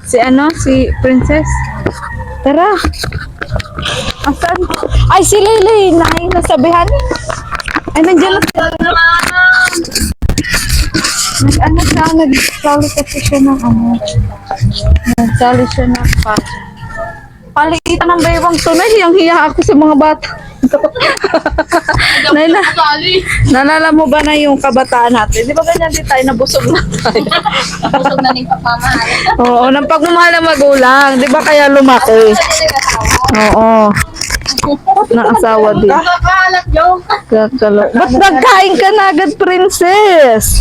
Si ano? Si Princess? Tara. Asan? Ay, si Lily. Nasabihan. Ay, nandiyan na. Ano siya? Nagsali kasi siya ng ano. Nagsali siya ng fashion. Palitan ng baywang tunay. Hiyang-hiya ako sa mga bata. Naila, nalala mo ba na yung kabataan natin? Di ba ganyan din tayo? Nabusog na tayo. Busog na rin pagmamahal. Oo, ng pagmamahal ng magulang. Di ba kaya lumaki? Oo. Naasawa din. Kakakalat, Joe. Kakalo. Ba't nagkain ka na agad, Princess?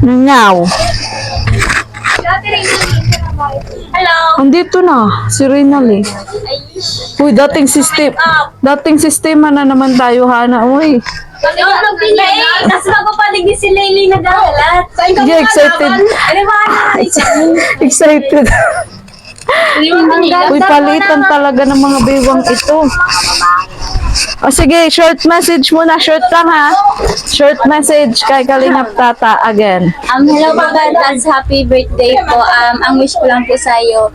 Ngaw. Hello. Andito na, si Rinal eh. Uy, dating sistema na naman tayo, Hana. Uy. Tapos magpapalig din si Laylee na galat. Yeah, excited. Excited. Uy, palitan talaga ng mga baywang ito. O sige, short message muna. Short lang ha. Short message kay Kalingap Tata again. Hello Papa Dads, happy birthday po. Ang wish ko lang po sa iyo,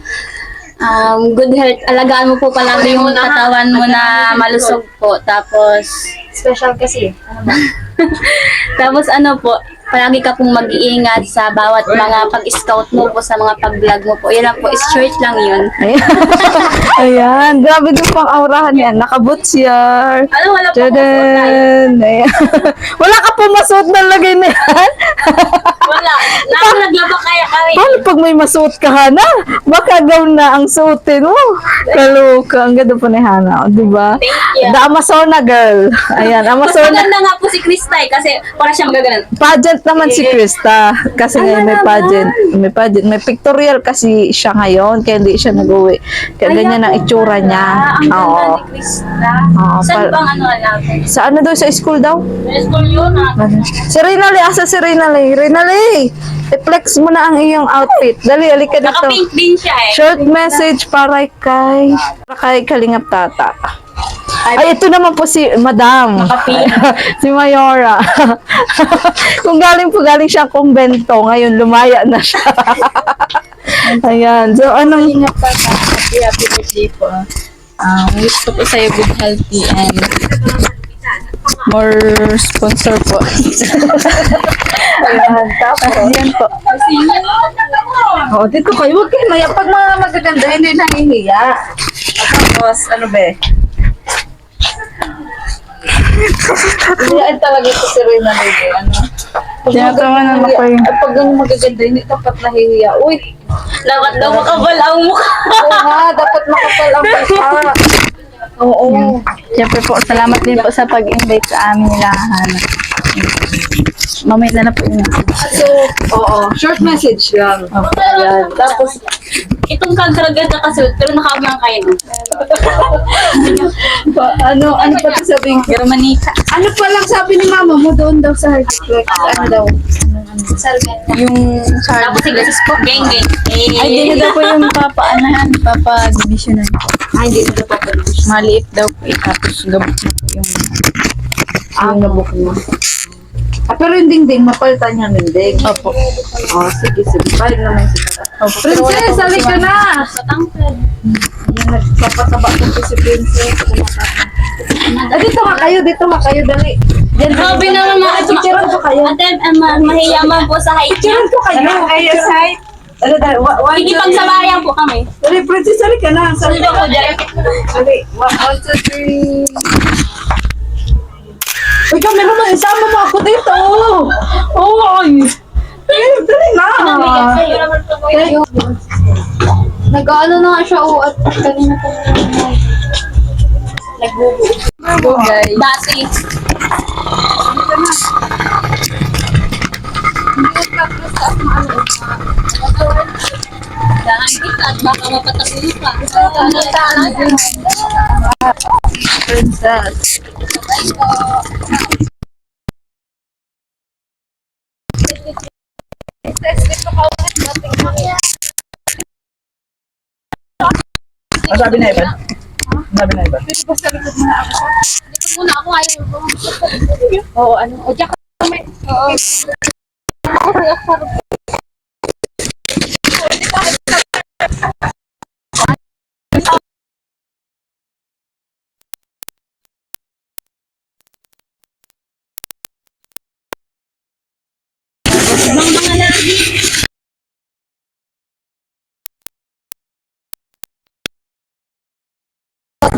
good health. Alagaan mo po palagi yung katawan mo na malusog po. Tapos, special kasi. Tapos ano po, palagi ka pong mag-iingat sa bawat mga pag-scout mo po, sa mga pag-vlog mo po. Yan lang po, short lang yun. Ayan, grabe din pang aurahan yan. Nakaboots yan. Ano, wala po Tadaan! Ayan. Wala ka pumasot na lagay na yan? Wala. Naglaba kaya kami. Paano pag may masuot ka, Hana? Baka gown na ang suotin mo. Kaloka. Ang ganda po ni Hana. Di ba? Thank you. The Amazona girl. Ayan, Mas Amazona. maganda nga po si Kristay kasi para siya magagalan. Pageant naman si Krista. Kasi ngayon may pageant. May pageant. May pictorial kasi siya ngayon. Kaya hindi siya nag-uwi. Kaya ganyan ang itsura niya. Ang ganda Oo. ni Krista. Oo, Saan bang ano alam? Sa ano daw? Sa school daw? School yun ah. Si Rinale. Asa si Rinale? Rinale! I-flex mo na ang iyong outfit. Dali, alika dito. Naka-pink din siya eh. Short message para kay Kalingap Tata. Ay, ito naman po si Madam. Si Mayora. Kung galing siya kumbento, ngayon lumaya na siya. Ayan. So, anong... Happy birthday po. Wish ko po sa'yo good healthy and more sponsor po. Ayan. Tapos, yan po. Oh, dito kayo. Huwag kayo maya. Pag mga magaganda, hindi nahihiya. Tapos, ano ba? Hiyaan talaga ito si Rina Lady. Ano? Tinatawanan ako yun. Pag ang magaganda, hindi dapat nahihiya. Uy! Dapat daw makabal ang mukha. Oo nga, dapat makapal ang mukha. Oo. Siyempre po, salamat din po sa pag-invite sa amin nila, Hana. Mamaya na po yun. So, oo. Short message lang. Ayan. Tapos, Itong kagaragat na kasuot, pero nakaabang kayo. ano pa ito sabihin? Pero manika. Ano pa lang sabi ni mama mo doon daw sa Heartflex? Ano daw? Yung tapos sigasis po. Geng, geng. Ay, di na daw po yung papaanahan, papa-divisionan. Ay, hindi na dapat. Maliit daw po eh, tapos gabot na po yung Nabuk mo. Pero yung dingding, mapalitan niya ng ding. Opo. Oh, sige. Balik naman si Tata. Opo. Princess, salik ka na! Yan, nagpapataba ko si Princess. Dito nga kayo, dali. Diyan, Grabe naman mga picturean ko kayo. Ate, mahiyaman po sa height niya. Picturean ko kayo. Kayo, side. Ano dali, Hindi pagsabayan po kami. Dali, Princess, salik ka na. Salik Sundo ko dyan. Dali, 1, 2, 3. Uy, kami naman, isama mo ako dito. Oh, ay. Dali na. Nag-ano na nga siya, at kanina po Go guys. Dati. Dahan kita at baka mapatagulo ka. Princess. Sabi na iba. Sabi na iba. Muna ako ayaw ko. Oo, ano? O, diyan ka. Oo.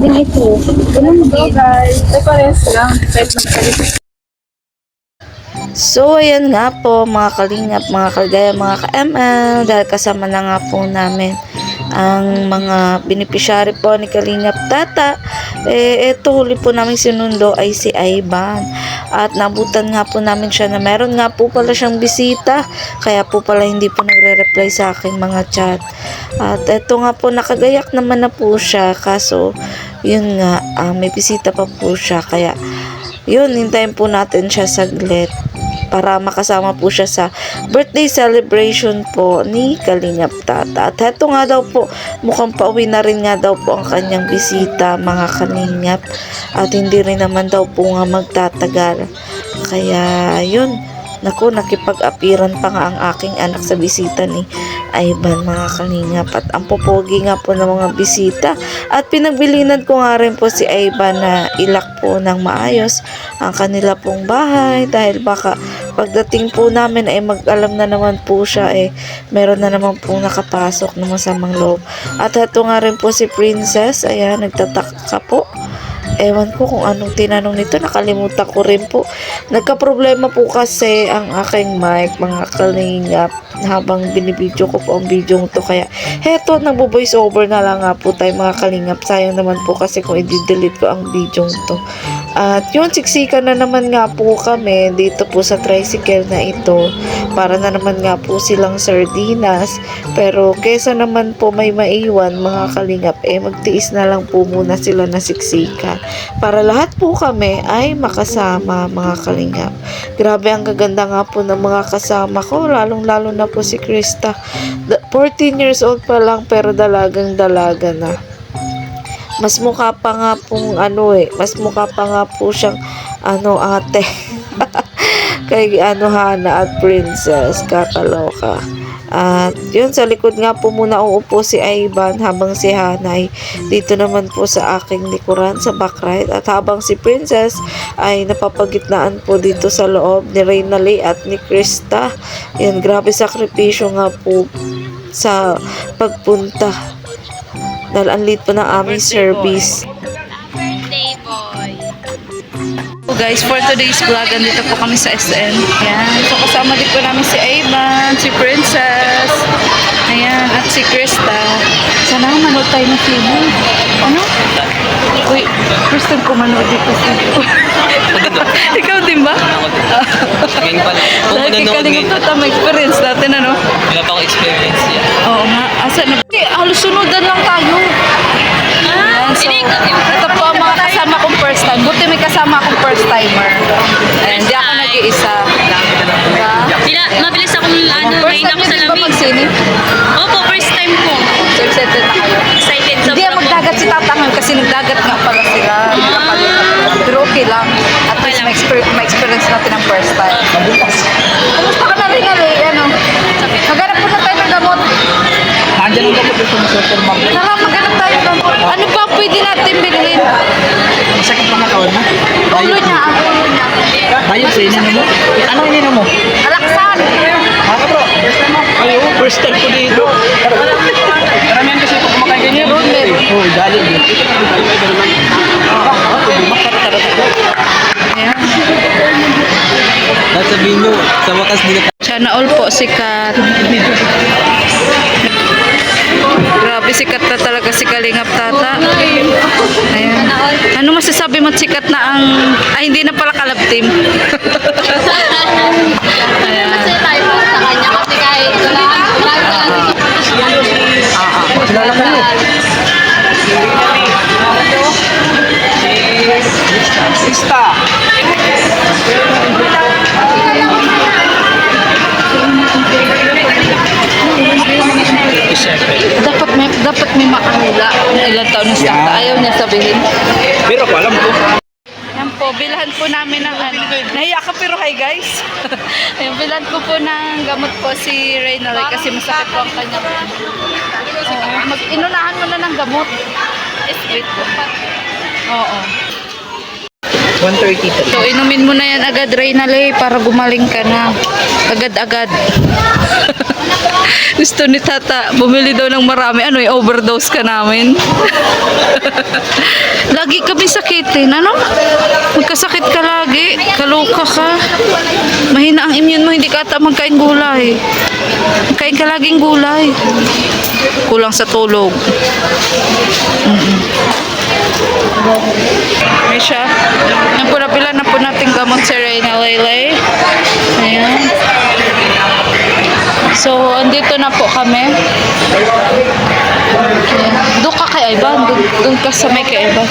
Din ito. Ganun din. Guys, ay parehas lang. Type lang kayo. So, ayan nga po mga kalingap, mga kagaya, mga ka-ML, dahil kasama na nga po namin ang mga beneficiary po ni Kalingap Tata. Ito huli po namin sinundo ay si Ivan. At nabutan nga po namin siya na meron nga po pala siyang bisita. Kaya po pala hindi po nagre-reply sa aking mga chat. At ito nga po, nakagayak naman na po siya. Kaso, yun nga, may bisita pa po siya. Kaya, yun, hintayin po natin siya saglit para makasama po siya sa birthday celebration po ni Kalingap Tata. At heto nga daw po, mukhang pauwi na rin nga daw po ang kanyang bisita, mga Kalingap. At hindi rin naman daw po nga magtatagal. Kaya yun, naku, nakipag-apiran pa nga ang aking anak sa bisita ni Ivan, mga Kalingap. At ang popogi nga po ng mga bisita. At pinagbilinan ko nga rin po si Ivan na ilak po ng maayos ang kanila pong bahay. Dahil baka pagdating po namin ay mag-alam na naman po siya meron na naman po nakapasok na masamang loob. At ito nga rin po si Princess. Ayan, nagtataka po. Ewan ko kung anong tinanong nito. Nakalimutan ko rin po. Nagka-problema po kasi ang aking mic, mga Kalingap, habang binibidyo ko po ang video to. Kaya heto, nagbo-voice over na lang nga po tayo, mga Kalingap. Sayang naman po kasi kung i-delete ko ang video to. At yun, siksikan na naman nga po kami dito po sa tricycle na ito. Para na naman nga po silang sardinas. Pero kesa naman po may maiwan, mga Kalingap, magtiis na lang po muna sila na siksikan. Para lahat po kami ay makasama, mga Kalingap. Grabe, ang gaganda nga po ng mga kasama ko. Lalong-lalo na po si Krista. 14 years old pa lang pero dalagang-dalaga na. Mas mukha pa nga pong mas mukha pa nga po siyang ate. Kay Hana at Princess, kakaloka. At yun, sa likod nga po muna uupo si Ivan habang si Hana ay dito naman po sa aking likuran sa backride. At habang si Princess ay napapagitnaan po dito sa loob ni Reynalyn at ni Krista. Yan, grabe sakripisyo nga po sa pagpunta. Dahil ang late pa ng aming service. Birthday boy. So guys, for today's vlog, andito po kami sa SM. Ayan. So kasama din po namin si Ivan, si Princess, ayan, at si Krista. Sana manood tayo ng sino. Ano? Uy, first time ko manood dito sa Ikaw din ba? Ngayon pala. Kung Dahil manonood kikaling ngayon, ito, tama experience natin, ano? wala pa akong experience yan. Oo nga. Asa na? Halos sunudan lang tayo. Ayan, so, ito po ang mga kasama kong first time. Buti may kasama akong first timer. Ayan, hindi ako nag-iisa. Diba? Mabilis akong First time nyo din ba magsini? Opo, first time ko. So, excited na kayo? Excited Hindi yan magdagat si Tata ngayon kasi nagdagat nga pala sila. Pero okay lang. At least ma-experience natin ang first time. Kumusta ka na rin, ano? Maghanap po na tayo ng gamot. Nandiyan ang gamot ito sa supermarket. Tara, maghanap tayo ng gamot. Ano ba pwede natin bilhin? Sakit pa katawan mo? Ulo niya, ang ulo niya. Tayo sa ininom mo? Ano ininom mo? Alaksan! Haka bro, first time mo? Ayaw, first time ko dito. Karamihan kasi pag kumakain ganyan. Meron. Oo, dali din. Ayan. At sabihin nyo, sa wakas din na Sana all po, sikat. Grabe, sikat na talaga si Kalingap Tata. Ayan. Ano masasabi mo, sikat na ang... Ay, hindi na pala Kalab Team. Ayan. Masaya tayo po sa kanya kasi kahit kilala mo yun. Krista! Dapat may makahula kung ilang taon na siya. Ayaw niya sabihin. Pero ko alam ko. Yan po, bilhan po namin ng nahiya ka pero hi guys. Ayan, bilhan ko po ng gamot po si Reynalyn kasi masakit po ang kanya. Inunahan mo na ng gamot. Wait po. Oo. 1:33. So, inumin mo na yan agad, Reynalyn, para gumaling ka na. Agad-agad. Gusto ni Tata, bumili daw ng marami. Ano, overdose ka namin? Lagi kami sakitin. Ano? Magkasakit ka lagi. Kaloka ka. Mahina ang immune mo. Hindi ka ata magkain gulay. Kain ka laging gulay. Kulang sa tulog. May siya. Yan po, napila na po natin gamot si Reyna Laylay. Ayan. So, andito na po kami. Doon ka kay Ivan. Doon ka sa may kay Ivan.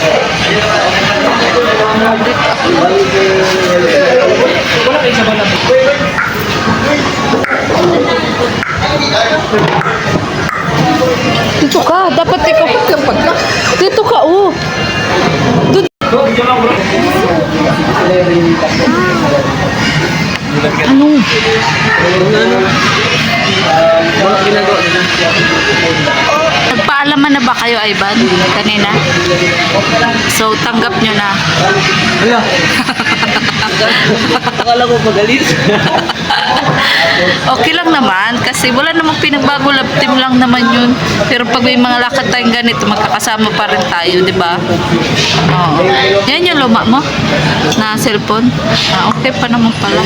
Dito ka. Dapat ikaw. Dito ka, oh. Ano? Nagpaalaman na ba kayo, Ivan? Kanina? So, tanggap nyo na. Hala. Akala ko magalit. Okay lang naman, kasi wala namang pinagbago, love team lang naman yun. Pero pag may mga lakad tayong ganito, magkakasama pa rin tayo, di ba? Oo. Yan yung luma mo na cellphone. Okay pa naman pala.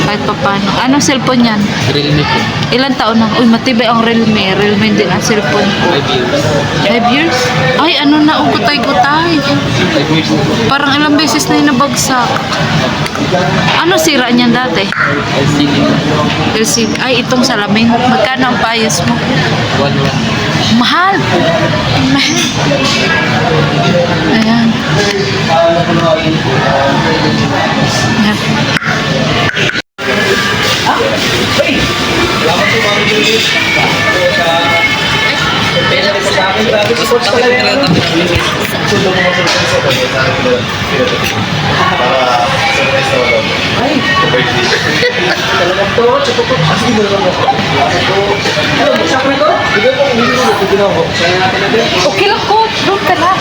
Kahit pa paano. Anong cellphone yan? Realme po. Ilan taon na? Uy, matibay ang Realme. Realme din ang cellphone ko. 5 years? Ay, ano na, gutay-gutay. 5 years po. Parang ilang beses na yung nabagsak. Ano sira niyan dati? LCD po. LCD. Ay, itong salamin. Magkano ang payas mo? 1-1. Mahal. Mahal. Ayan. Ayan. Okay lang, coach. Doon ka na.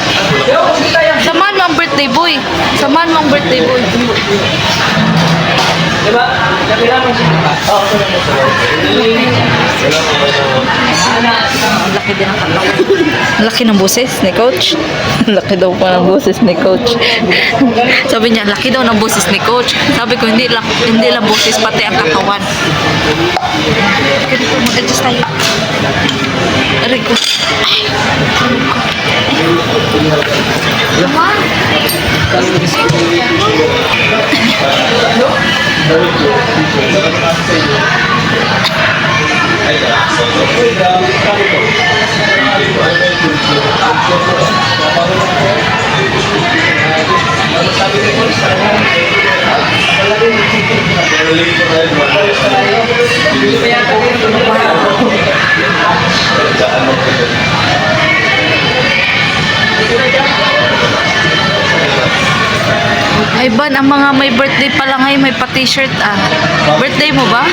Samahan mo ang birthday boy. Samahan mo ang birthday boy. Diba? Kailangan siya. Oo, Ang laki din ang katawan. Ang laki ng boses ni coach. Ang laki daw pa ng boses ni coach. Sabi niya, laki daw ng boses ni coach. Sabi ko, hindi lang boses, pati ang katawan. Ganito, mag-adjust tayo. Aray ko. Ay, Mama. Ay, Ban, ang mga may birthday pala ngayon, may pa-t-shirt ah. Birthday mo ba?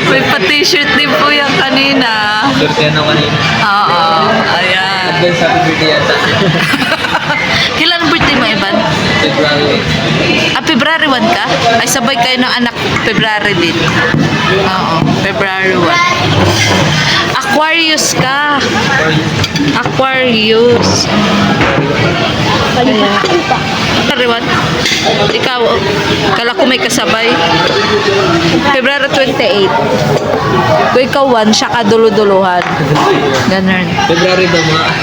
May pa-t-shirt din po yan kanina. Birthday na kanina. Oo, ayan. Advance happy birthday yata. Kailan ang birthday mo, Evan? February. Ah, February 1 ka? Ay, sabay kayo ng anak, February din. Oo, February 1. Aquarius ka. Aquarius. February 1. Ikaw, kala ko may kasabay. February 28. Kung ikaw 1, siya ka dulu-duluhan. Ganun. February daw mga.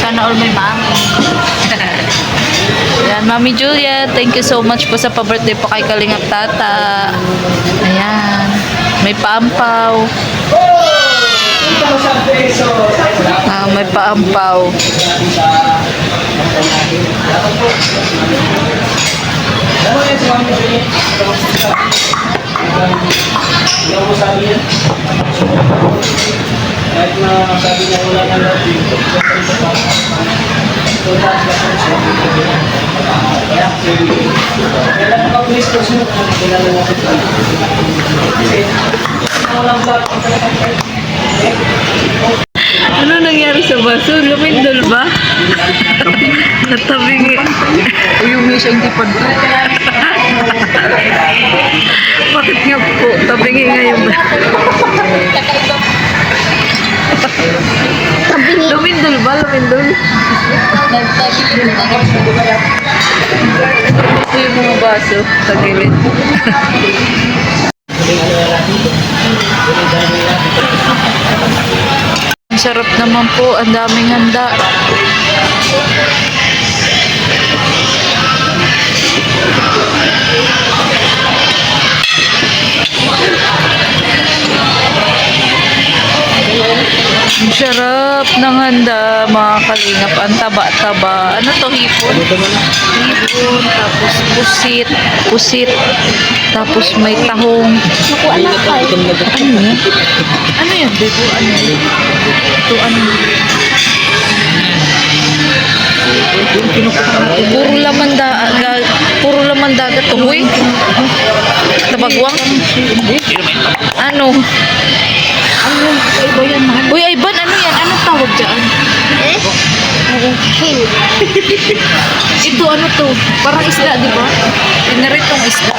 Sana all may mami. Ayan, Mami Julia, thank you so much po sa pa-birthday po kay Kalingap Tata. Ayan, may paampaw. May paampaw. Kahit na sabi niya wala na love dito. Kaya lang naka-please ko siya kung kilala natin ito. Kasi walang vlog. Ano nangyari sa baso? Lumindol ba? Natabingi. Yung mesa hindi pa. Bakit nga po? Tabingi nga yung Lumindol ba? Lumindol? Ito yung mga baso sa gilid. Ang sarap naman po. Ang daming handa. Ang sarap ng handa, mga kalingap. Ang taba-taba. Ano to, hipon? Hipon, tapos pusit. Pusit. Tapos may tahong. Ano yan? Ano yan? Dito, ano yan? Ito, ano yan? Puro laman dagat to. Uy! Tabagwang? Ano? Uy, Ivan, ano yan? Anong tawag dyan? Ito, ano to? Parang isda, di ba? Pinaritong isda.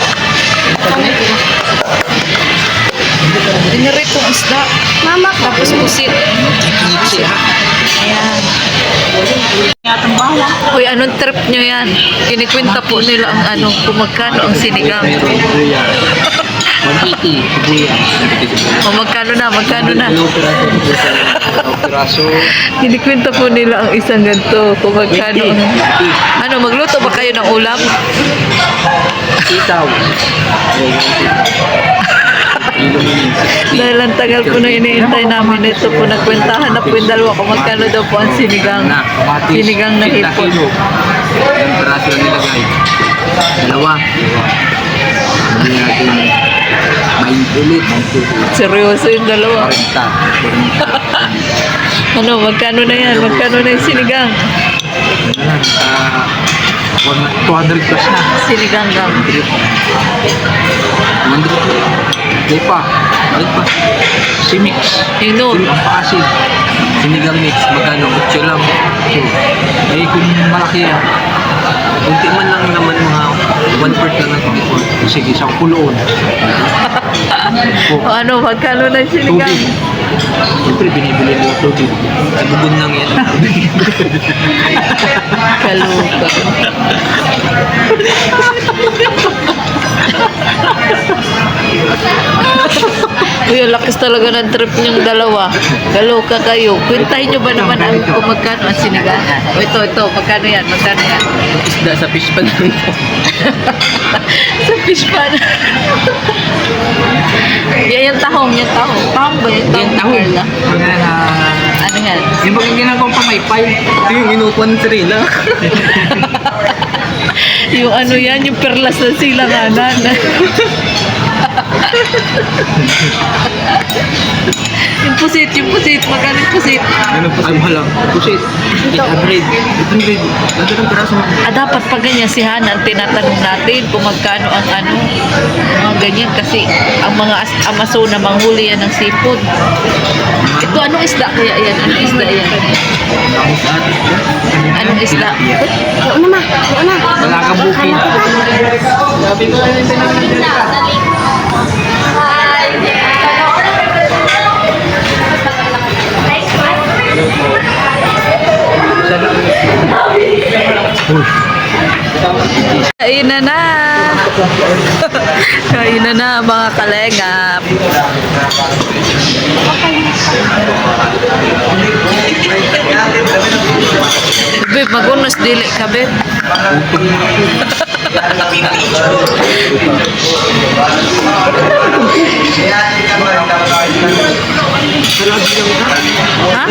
Pinaritong isda. Mama, tapos pusit. Ayan. Uy, anong trip nyo yan? Kinikwenta po nila ang ano, kung magkano ang sinigang. 180. O magkano na? Piraso. Kinikwenta po nila ang isang ganito, kung magkano ang... Ano, magluto ba kayo ng ulam? Sitaw. Dahil ang tagal po na iniintay namin ito po, nagkwentahan na po yung dalawa kung magkano daw po ang sinigang. Sinigang na hipon. Yung piraso lang nilagay. Dalawa. Hindi natin 20 ulit. Seryoso yung dalawa. 40. Ano, magkano na yan? Magkano na yung sinigang? 200 plus na. Sinigang gang. 200. Hindi pa. Balik pa. Si mix. Yung noon. Ang paasid. Sinigang mix. Magkano? 8 lang. So, eh kung malaki yan. Kunti man lang naman mga 1/4 lang ng pangipon. Sige, isang kuloon. O ano, magkano na yung sinigang? Tubig. Siyempre, binibili mo tubig. Nagugun lang yan. Kaluka. Uy, ang lakas talaga ng trip niyong dalawa. Kaloka kayo. Kwentahin niyo ba naman ang kung magkano ang sinigang? O ito, magkano yan? Magkano yan? Isda sa fish pan lang po. Sa fish pan. Yan yung tahong, yung tahong. Tahong ba yung tahong? Yan taho. Carla? Ano yan? Yung pag ginagawang pamaypay, ito yung inupuan sa rin, ha? Yung ano yan, yung perlas ng silanganan. yung pusit, magkano yung pusit? Ay, mahal lang. Pusit. 800. 800. Nandun ang piraso. Dapat pag ganyan si Hana ang tinatanong natin kung magkano ang ano, mga ganyan kasi ang mga Amazona manghuli yan ng seafood. Ito, anong isda kaya yan? Anong isda yan? Anong isda? Wala kang bukid. Kainan na! Kainan na mga kalengap! Beb, magunos dili ka, Beb. Ha?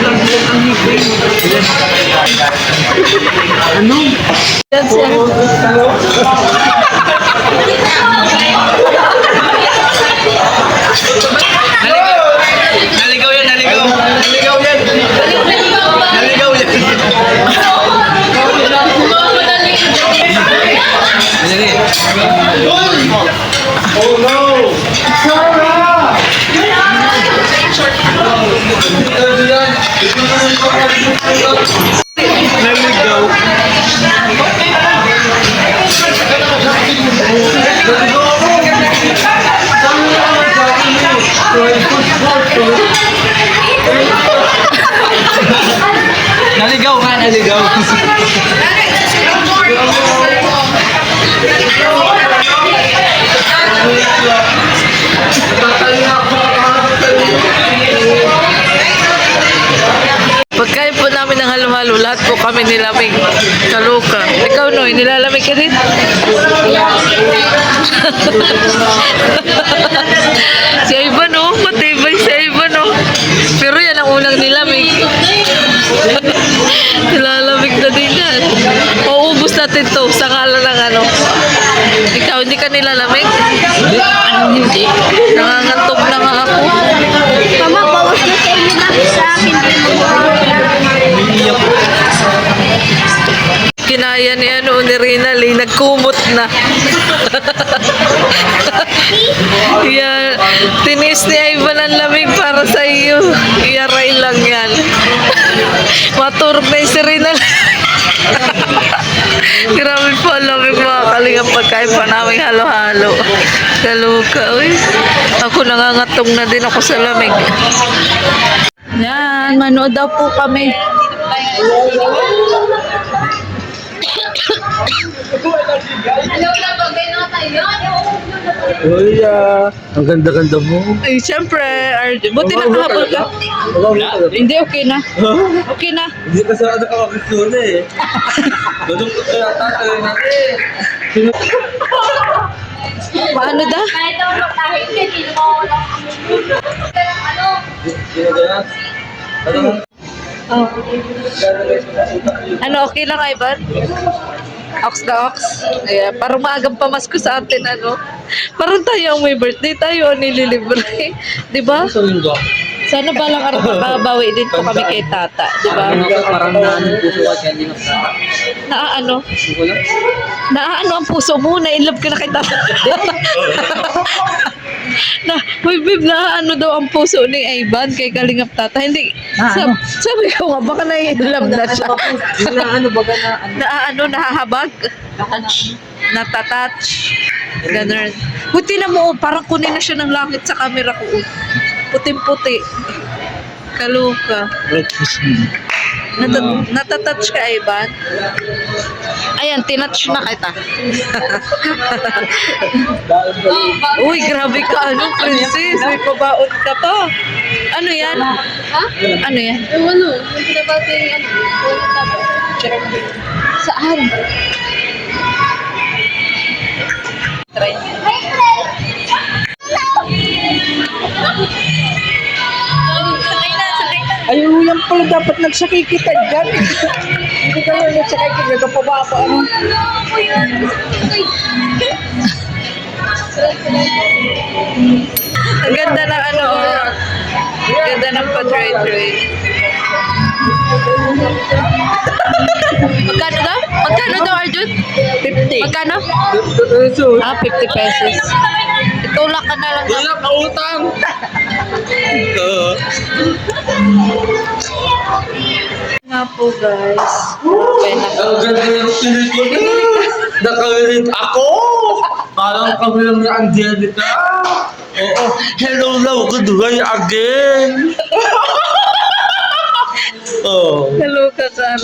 Ano? Naligaw yan, naligaw. Naligaw yan. Naligaw yan. Oh no! Sarah! Naligaw ka, naligaw. Pagkain po namin ng halo-halo, lahat po kami nilamig. Kaluka. Ikaw, Noy, nilalamig ka din? Si Ivan, oh. Matibay si Ivan, oh. Pero yan ang unang nilamig. Nilalamig na din yan. Mauubos natin to sa ngala ng ano. Ikaw, hindi ka nilalamig? Hindi. Nangangantog na nga ako. Mama, bawas na sa inyo na sa akin. Kinaya ni ano ni Rinal, nagkumot na. Yan, tinis ni Ivan ang lamig para sa iyo. Iyaray lang yan. Maturog na si Rinal. Grabe po ang lamig mga kalingap pagkain pa namin halo-halo. Kaluka, uy. Ako nangangatong na din ako sa lamig. Yan, manood daw po kami. Uy, ang ganda-ganda mo. Ay, siyempre, Arjun. Buti nakahabol ka. Hindi, okay na. Okay na. Hindi kasi ako nakakakasuna eh. Ganun ko kaya tatay natin. Paano da? Kahit ako kahit hindi mo ano. Ginagawa? Ano? Ano, okay lang, Ivan? Ox na ox. Ayan, parang maagang pamasko sa atin, ano? Parang tayo ang may birthday, tayo ang nililibre. Di ba? Sa linggo. Sana balang araw makabawi din po kami kay Tata. Di ba? Parang naanong puso at hindi Naaano? Puso lang? Naaano ang puso mo? Na-inlove ka na kay Tata. Uy, babe, ano daw ang puso ni Ivan kay Kalingap Tata? Hindi. Sabi ko nga, baka na-inlove na siya. Ano ba ka na? Nahahabag? Natatouch? Ganun. Buti na mo, parang kunin na siya ng langit sa camera ko. Puting-puti. Kaluka. Natatouch ka, Ivan? Ayan, tinouch na kita. Uy, grabe ka. Ano, princess? May pabaon ka pa. Ano yan? Ano yan? Yung ano, yung pinabasa yung ano. Saan? Try. Ayun yan pala dapat nagsakay kita dyan. Hindi kayo nagsakay kita. Nagpababa ano. Ang ganda ng ano, oh. Ang ganda ng pa-tray-tray. Magkano daw? Magkano daw, Arjun? 50. Magkano? 50 pesos. Itulak ka na lang. Wala ka utang! Nga po, guys. Okay na. Ang ganda yung sinikot. Nakalilit ako! Parang kami lang ni Angelica. Oo. Hello, love. Good day again. Oh. Hello ka sa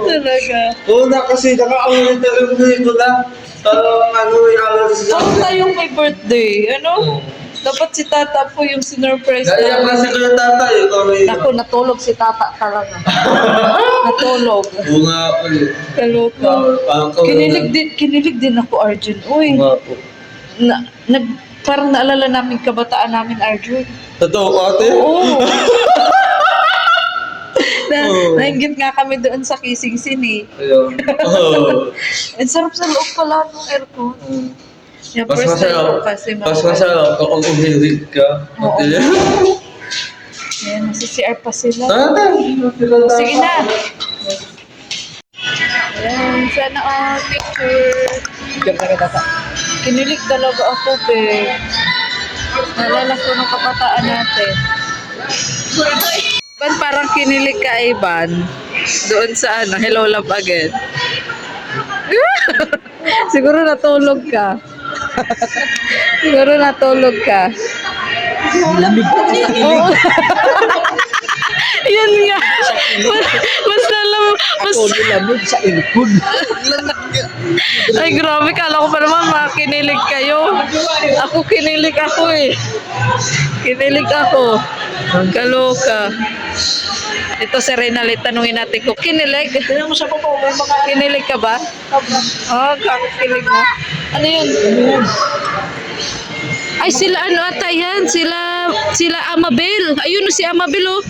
talaga. Oo na kasi nakaulit na rin dito na. Parang ano yung alas na. Saan tayong may birthday? Ano? Dapat si Tata po yung sinurprise Kaya na. kasi ko yung tatay. Naku, natulog si Tata talaga. Natulog. Oo nga po eh. Kaluka. Parang Kinilig din ako, Arjun. Uy, Oo nga po. parang naalala namin kabataan namin, Arjun. Totoo ko ate? Oo. Oo. Nainggit nga kami doon sa Kissing Scene eh. Ayun. Oo. Ang sarap sa loob pala ng aircon. Yung Mas first time masarap. ko kasi Mas masarap kapag umilig ka. Oo. Ate. Ayan, nasa CR pa sila. Sige Sige na. Ayan, sana all picture. Kinilig talaga ako, be. Nalala ko ng kabataan natin. Ivan, parang kinilig ka, Ivan. Doon sa ano, Hello Love Again. Siguro natulog ka. Siguro natulog ka. Lamig ka sa kilig. Yan nga. Basta lang. Ako nilamig sa ilkod. Ay, grabe. Kala ko pa naman makinilig kayo. Ako kinilig ako eh. Kinilig ako. Kaloka. Ito si Reynald, tanungin natin ko. Kinilig? Kinilig ka ba? Oo, kakilig mo. Ano yun? Ay, sila ano ata yan? Sila Amabel. Ayun o si Amabel oh.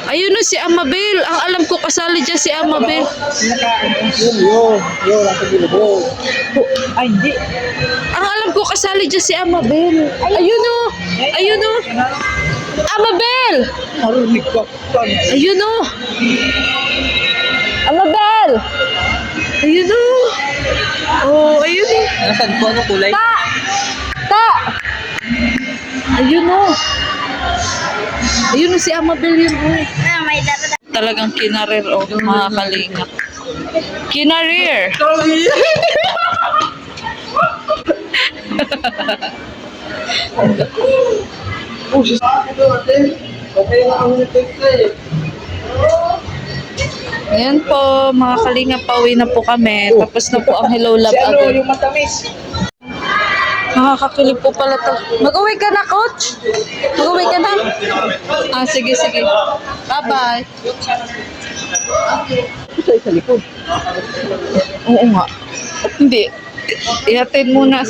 Ayun o si Amabel. Ang alam ko kasali dyan si Amabel. Ay, hindi. Ang alam ko kasali dyan si Amabel. Ayun o. Ayun o. Amabel! Marinig ko. Ayun o. Amabel! Ayun o. Oh, ayun o. Nasaan po? Ano kulay? Ta! Ayun o. Ayun o si Amabel yun o. Talagang kinarir o mga kalingap. Kinarir! Ayan po, mga kalingap, pauwi na po kami. Tapos na po ang Hello Love Again. Yung matamis. Nakakakilig po pala to. Mag-uwi ka na, coach? Mag-uwi ka na? Ah, sige, sige. Bye-bye. Sa likod. Oo nga. Hindi. Ihatid muna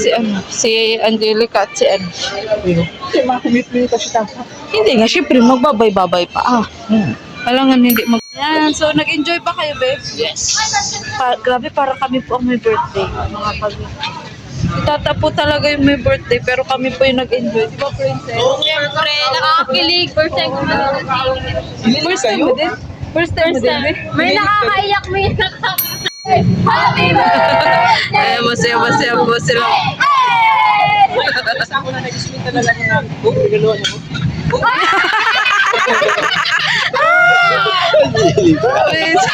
si Angelica at si ano. Kasi mga kumit-kumit kasi tama. Hindi nga, syempre magbabay-babay pa. Kailangan hindi Yan, so nag-enjoy ba kayo, babe? Yes. Grabe, para kami po ang may birthday. Mga pag- Tata po talaga yung may birthday, pero kami po yung nag-enjoy. Di ba, princess? Siyempre, nakakakilig. First time ko na. First time mo din? First time mo din, babe? May nakakaiyak, may Happy birthday! Eh, masaya po sila. Basta ako na nag-ismin talaga na. Regalo niyo. Please.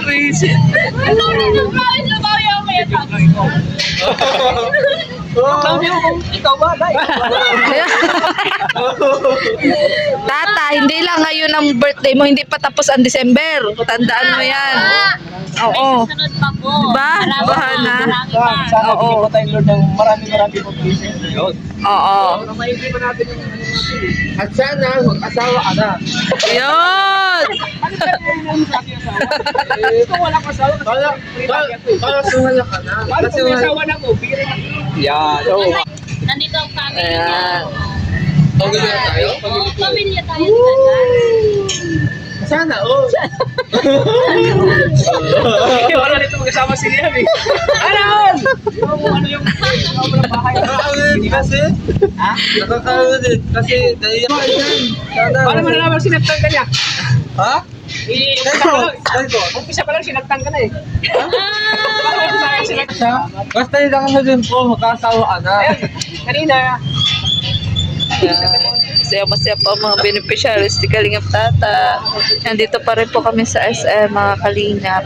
Please. Ikaw ba? Tata, hindi lang ngayon ang birthday mo, hindi pa tapos ang December. Tandaan mo yan. Oo. Sunod pa po. Diba? Bahan na. Sana Oo. bigyan mo tayo Lord ng marami pong blessings. Yun. Oo. Maibig pa natin yung At sana mag-asawa ka na. Yun! Kung wala ka asawa, para sumala ka na. Para kung may asawa na ko, bigyan na. Yan. Oo. Nandito ang family Ayan. niya. Pagkakita tayo? Oo, pamilya tayo sa Sana, oo. Wala dito mag-asama si Liam eh. Alam! Ano yung bahay? Kasi? Ha? Nakakaroon din. Kasi, dahil paano mo nalaman sinagtang ka niya? Ha? Umpisa pa lang sinagtang ka na eh. Basta hindi ka mo din po, magkasawa ka na. Kanina. Masaya po ang mga beneficiaries ni Kalingap Tata. Nandito pa rin po kami sa SM, mga Kalingap.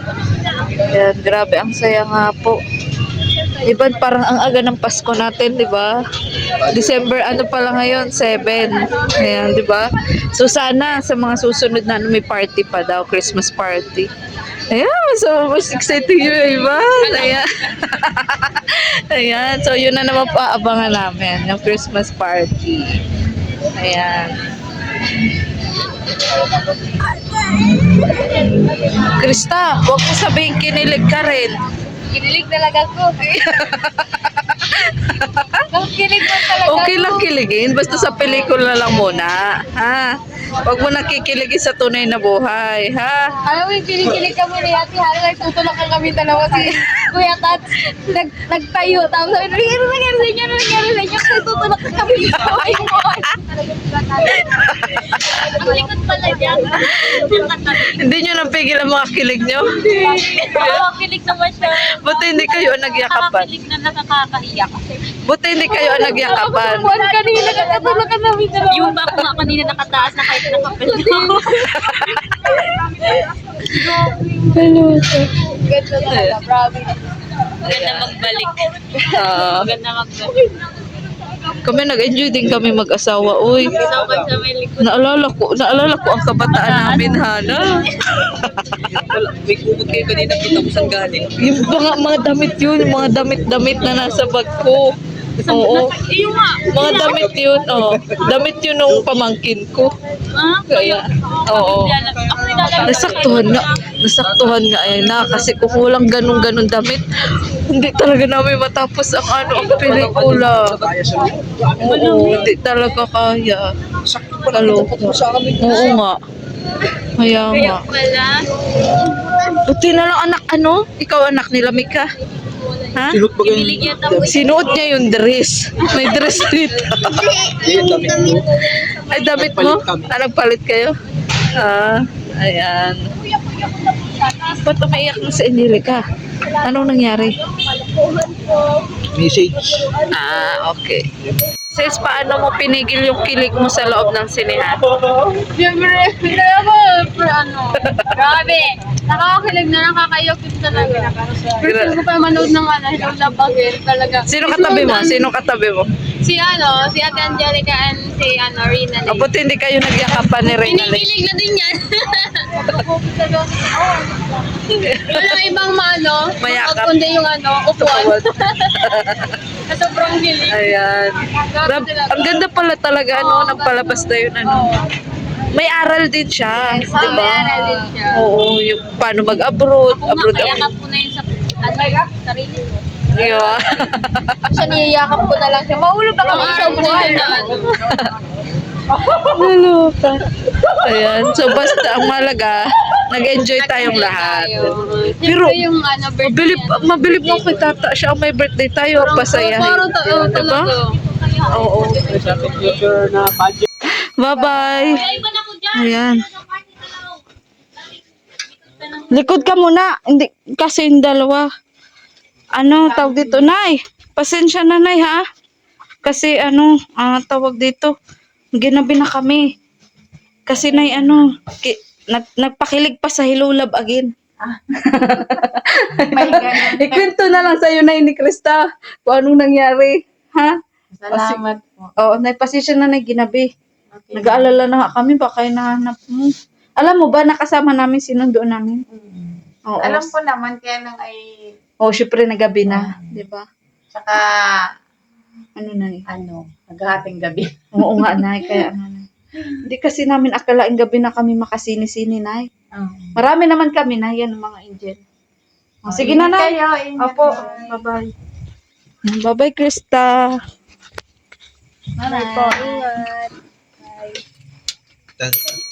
Yan, grabe, ang saya nga po. Diba, parang ang aga ng Pasko natin, di ba? December, ano pala ngayon? 7. Ayan, di ba? So, sana sa mga susunod na may party pa daw, Christmas party. Ayan, so mas exciting yun, diba? Ayan. Ayan, so yun na naman po abangan namin, yung Christmas party. Ayan. Krista, huwag mo sabihin kinilig ka rin. Kinilig talaga ko. Kinig mo talaga. Okay lang kiligin, basta sa pelikula lang muna. Ha? Huwag mo nakikiligin sa tunay na buhay. Ha? Alam mo yung kinikilig kami ni Ate Hana, nagtutulak ka kami dalawa si Kuya Kat, nagtayo. Tapos sabi, ano nangyari sa inyo? Ano nangyari sa inyo? Kasi tutulak na kami sa kaway mo. Ang likod pala niya. Hindi nyo napigil ang mga kilig nyo? Kilig naman siya. Buti hindi kayo nagyakapan. Nakakakilig na nakakaiyak. Buti hindi kayo nagyakapan. Buwan kanina, nakatulog ka namin dalawa. Yung ba ko nga kanina nakataas na kahit nakapal ako. Ganda talaga, promise. Ganda magbalik. Ganda magbalik. Kami nag-enjoy din kami mag-asawa. Uy, Tawag sa may likod. naalala ko ang kabataan namin, Hana. May kumot kayo kanina, kita ko saan galing. Yung mga damit yun, yung mga damit-damit na nasa bag ko. Oo. Yung nga. Mga damit yun, oh. Damit yun nung pamangkin ko. Kaya, oo. Ako nilalagay. Nasaktuhan nga eh na kasi kung walang ganun-ganun damit, hindi talaga namin matapos ang ang pelikula. Kaya sa Oo, hindi talaga kaya. sakto pa Kaloka. sa amin. Oo nga. Kaya nga. Wala. Buti na lang anak, ikaw anak nila, Mika. Ha? Sinot ba yung Biligyan tapos. Sinuot niya yung dress. May dress dito. damit mo? Ay, damit mo? Nagpalit kami. Nagpalit kayo? Ayan. Ba't umaiyak na si Angelica? Anong nangyari? Message. Okay. Sis, paano mo pinigil yung kilig mo sa loob ng sinehan? Siyempre, hindi ako. Grabe. Nakakakilig na nakakayokit talaga. First ko pa manood ng Hello Love Again talaga. Sino katabi mo? Sino katabi mo? Si Ate Angelica and si Rina. Abot hindi kayo nagyakapan ni Reyna Lay. Pinipilig na din yan. Wala ibang Mayakap. kundi yung upuan. Sa sobrang hilig. Ayan. Ang ganda pala talaga, nagpalabas na yun, May aral din siya, di ba? May aral din siya. Oo, yung paano mag-abroad. Abroad. Mayakap ko na yun sa sarili ko. Yeah. Siya niyayakap ko na lang siya. Mahulog pa kami sa buhay. Nalupa. Ayan. So, basta ang malaga, nag-enjoy tayong lahat. Pero, Pero yung birthday. mabilib mo kay tata. Siya ang may birthday tayo. Pasayahin. Parang Diba? talaga. Oo. Sa future na budget. Bye-bye. Iba na ko dyan. Ayan. Likod ka muna. Hindi, kasi yung dalawa. Tawag dito, Nay. Pasensya na, Nay, ha? Kasi, tawag dito. Ginabi na kami. Kasi, Nay, nagpakilig pa sa Hello Love Again. Ikwento na lang sa'yo, Nay, ni Krista. Kung anong nangyari. Ha? Salamat po. Oo, Nay, pasensya na, Nay, ginabi. Nag-aalala na nga kami, baka nahanap mo. Alam mo ba, nakasama namin, sinundo namin? Oo. Alam ko naman, kaya lang ay, Oh, syempre nagabi na, 'di ba? tsaka, Ano na eh. maghahating gabi. Oo nga, Nay, kaya Hindi kasi namin akalaing gabi na kami makasini-sini, Nay. Marami naman kami, Nay, yan ang mga angel. Oh, sige na, Nay. Kayo, ingat Opo, na. bye-bye. Bye-bye, Krista. Bye po, ingat. Tan-